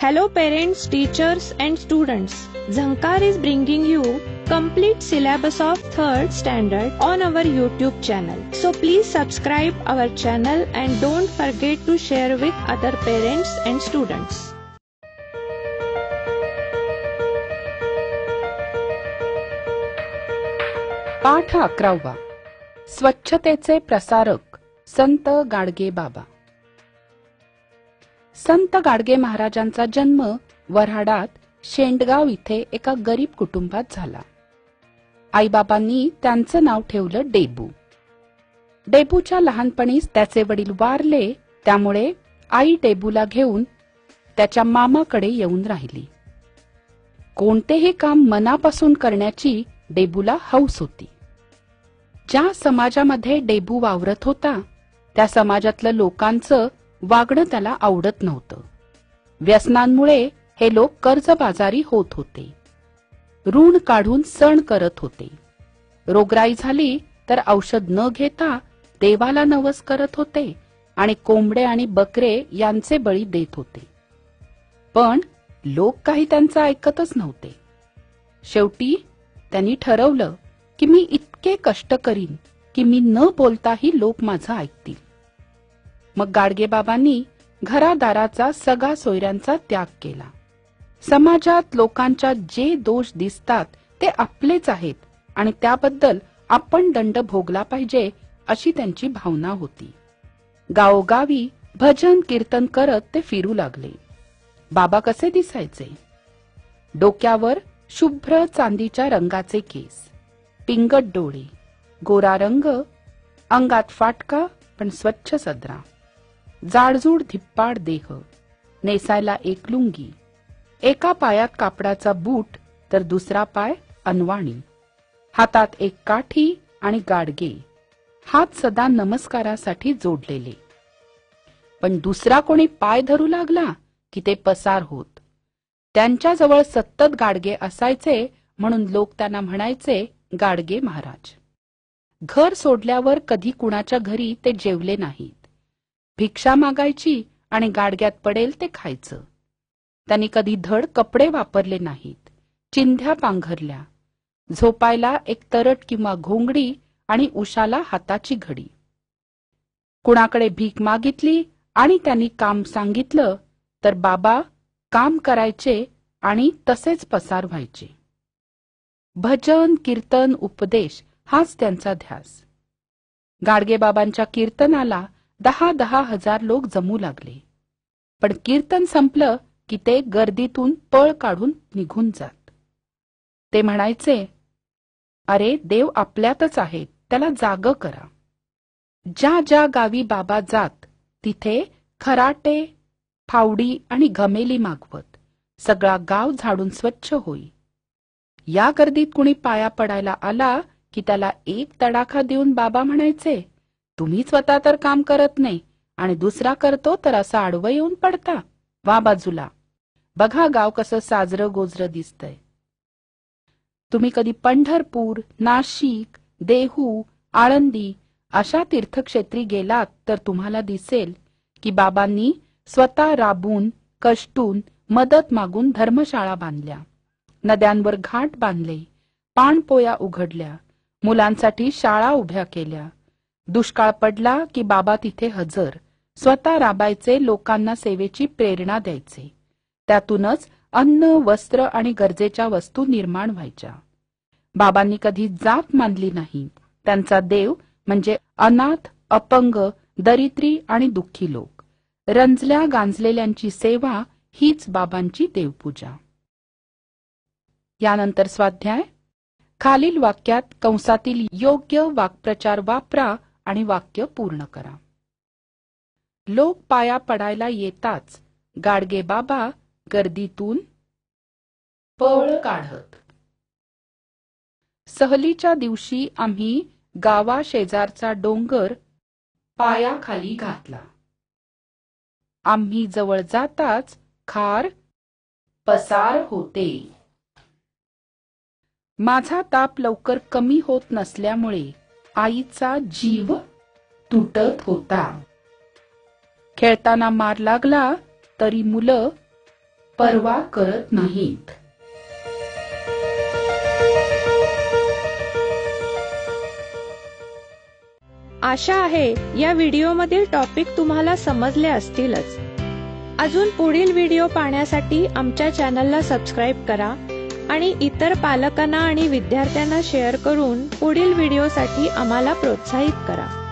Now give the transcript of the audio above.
Hello parents, teachers and students. Zankar is bringing you complete syllabus of 3rd standard on our YouTube channel. So please subscribe our channel and don't forget to share with other parents and students. पाठ 11वा. स्वच्छतेचे प्रसारक संत गाडगे बाबा. संत गाडगे महाराजांचा जन्म वऱ्हाडात शेंडगाव इथे एका गरीब कुटुंबात झाला. आईबाबांनी त्यांचं नाव ठेवलं डेबू. डेबूच्या लहानपणीच त्याचे वडील वारले, त्यामुळे आई डेबूला घेऊन त्याच्या मामाकडे येऊन राहिली. कोणतेही काम मनापासून करण्याची डेबूला हौस होती. ज्या समाजामध्ये डेबू वावरत होता त्या समाजातल्या लोकांचं वागणं त्याला आवडत नव्हतं. व्यसनांमुळे हे लोक कर्जबाजारी होत होते. ऋण काढून सण करत होते. रोगराई झाली तर औषध न घेता देवाला नवस करत होते आणि कोंबडे आणि बकरे यांचे बळी देत होते. पण लोक काही त्यांचं ऐकतच नव्हते. शेवटी त्यांनी ठरवलं की मी इतके कष्ट करीन की मी न बोलताही लोक माझं ऐकतील. मग गाडगेबाबांनी घरादाराचा सगळा सोयऱ्यांचा त्याग केला. समाजात लोकांच्या जे दोष दिसतात ते आपलेच आहेत आणि त्याबद्दल आपण दंड भोगला पाहिजे अशी त्यांची भावना होती. गावोगावी भजन कीर्तन करत ते फिरू लागले. बाबा कसे दिसायचे? डोक्यावर शुभ्र चांदीच्या रंगाचे केस, पिंगट डोळे, गोरा रंग, अंगात फाटका पण स्वच्छ सदरा, जाडजूड धिप्पाड देह, नेसायला एक लुंगी, एका पायात कापडाचा बूट तर दुसरा पाय अनवाणी, हातात एक काठी आणि गाडगे, हात सदा नमस्कारासाठी जोडलेले. पण दुसरा कोणी पाय धरू लागला की ते पसार होत. त्यांच्याजवळ सतत गाडगे असायचे म्हणून लोक त्यांना म्हणायचे गाडगे महाराज. घर सोडल्यावर कधी कुणाच्या घरी ते जेवले नाहीत. भिक्षा मागायची आणि गाडग्यात पडेल ते खायचं. त्यांनी कधी धड कपडे वापरले नाहीत. चिंध्या पांघरल्या. झोपायला एक तरट किंवा घोंगडी आणि उशाला हाताची घडी. कुणाकडे भीक मागितली आणि त्यांनी काम सांगितलं तर बाबा काम करायचे आणि तसेच पसार व्हायचे. भजन कीर्तन उपदेश हाच त्यांचा ध्यास. गाडगेबाबांच्या कीर्तनाला 10,000 हजार लोक जमू लागले. पण कीर्तन संपलं की ते गर्दीतून पळ काढून निघून जात. ते म्हणायचे, अरे देव आपल्यातच आहे, त्याला जाग करा. ज्या ज्या गावी बाबा जात तिथे खराटे, फावडी आणि घमेली मागवत सगळा गाव झाडून स्वच्छ होई. या गर्दीत कुणी पाया पडायला आला की त्याला एक तडाखा देऊन बाबा म्हणायचे, तुम्ही स्वतः तर काम करत नाही आणि दुसरा करतो तर असं आडवं येऊन पडता, वा बाजूला. बघा गाव कसं साजरं गोजरं दिसतंय. तुम्ही कधी पंढरपूर, नाशिक, देहू, आळंदी अशा तीर्थक्षेत्री गेलात तर तुम्हाला दिसेल की बाबांनी स्वतः राबून कष्टून मदत मागून धर्मशाळा बांधल्या, नद्यांवर घाट बांधले, पाणपोया उघडल्या, मुलांसाठी शाळा उभ्या केल्या. दुष्काळ पडला की बाबा तिथे हजर, स्वतः राबायचे, लोकांना सेवेची प्रेरणा द्यायचे. त्यातूनच अन्न, वस्त्र आणि गरजेच्या वस्तू निर्माण व्हायच्या. बाबांनी कधी जात मानली नाही. त्यांचा देव म्हणजे अनाथ, अपंग, दरिद्री आणि दुःखी लोक. रंजल्या गांजलेल्यांची सेवा हीच बाबांची देवपूजा. यानंतर स्वाध्याय. खालील वाक्यात कंसातील योग्य वाक्प्रचार वापरा आणि वाक्य पूर्ण करा. लोक पाया पडायला येताच गाडगे बाबा गर्दीतून पळ काढत. सहलीच्या दिवशी आम्ही गावा शेजारचा डोंगर पायाखाली घातला. आम्ही जवळ जाताच खार पसार होते. माझा ताप लवकर कमी होत नसल्यामुळे आईचा जीव तुटत होता. खेळताना मार लागला तरी मुलं पर्वा करत नाहीत. आशा आहे या व्हिडिओमधील टॉपिक तुम्हाला समजले असतीलच. अजून पुढील व्हिडिओ पाहण्यासाठी आमच्या चॅनलला सबस्क्राईब करा आणि इतर पालकांना आणि विद्यार्थ्यांना शेअर करून पुढील व्हिडिओसाठी आम्हाला प्रोत्साहित करा.